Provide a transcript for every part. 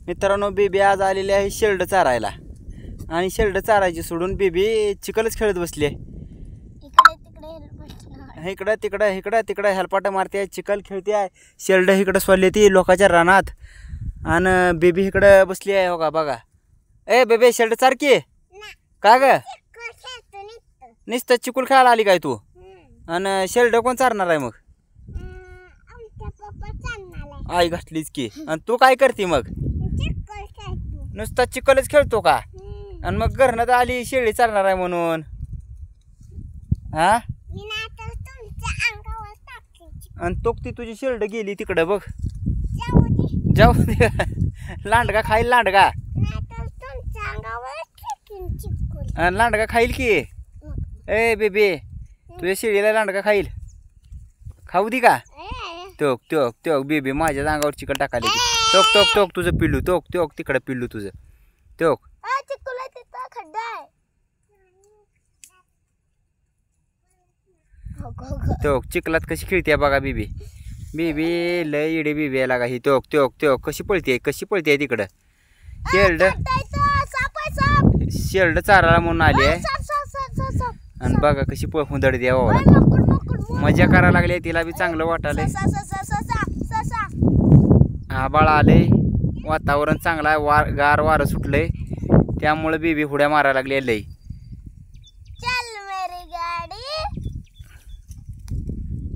मित्रांनो बेबी आज आलेली आहे शेरडं चारायला आणि शेरडं चारायची सोडून बेबी चिखलच खेळत बसली आहे. इकडं तिकडं हेलपाटा मारते, चिखल खेळते आहे. शेरडं इकडं सोडली ती लोकांच्या रानात आणि बेबी इकडं बसली आहे. हो का बघा. ए बेबी शेरडं चार की का ग? नुसतं चिखल खेळायला आली काय तू? आणि शेरडं कोण चारणार आहे मग? आई घातलीच की. आणि तू काय करते मग? नुसता चिखलच खेळतो का? आणि मग घरनं तर आली शेळी चालणार आहे म्हणून. हा आणि तो ती तुझी शेरड गेली तिकडं बघ. जाऊ दे. लांडगा खाईल लांडगा. लांडगा खाईल की. ए बेबी तुझ्या शेळीला लांडगा खाईल. खाऊ दे का? तोक तोक तोक बेबी माझ्या अंगावर चिकन टाकायला. तोक तोक तोक तुझं पिल्लू. तोक तोक तिकडं पिल्लू तुझं. तोक तोक चिखलात कशी खेळते बघा बेबी. बेबी लय इडे बेबी यायला का ही. तोक तोक तोक कशी पळते तिकडं. शेरड चारायला म्हणून आली आहे आणि बघा कशी हुंदडते. मजा करायला लागली. तिला बी चांगलं वाटायलंय. आबाळ आले, वातावरण चांगलं आहे, गार वारं सुटलंय त्यामुळे बेबी हुड्या मारायला लागली लई.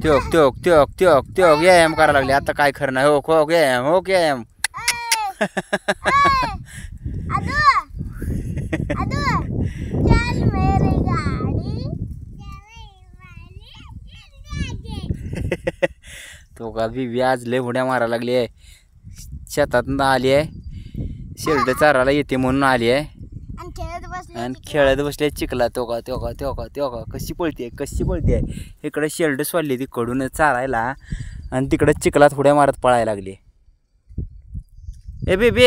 त्योक त्योक त्योक त्योक त्योक व्यायाम करायला लागले. आता काय खरं नाही. हो हो व्यायाम हो व्यायाम. तो का बेबी आज लय हुड्या मारायला लागली आहे. शेतात आली आहे, शेरडं चारायला येते म्हणून आली आहे आणि खेळत बसले चिखला. तो का कशी पळते. इकडे शेरडं सोडली ती कडून चारायला आणि तिकडे चिखलात हुड्या मारत पळायला लागली. ए बेबी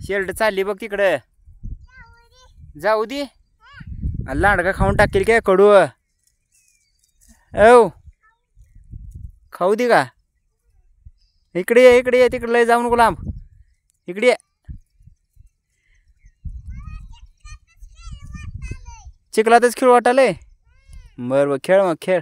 शेरडं चालली बघ तिकडं. जाऊ दे. लांडगा खाऊन टाकेल काय कडू? औ खाऊ दे का? इकडे ये तिकडे लय जाऊ नको लांब. इकडे ये. चिखलातच खेळ वाटालय. बरं खेळ मग खेळ.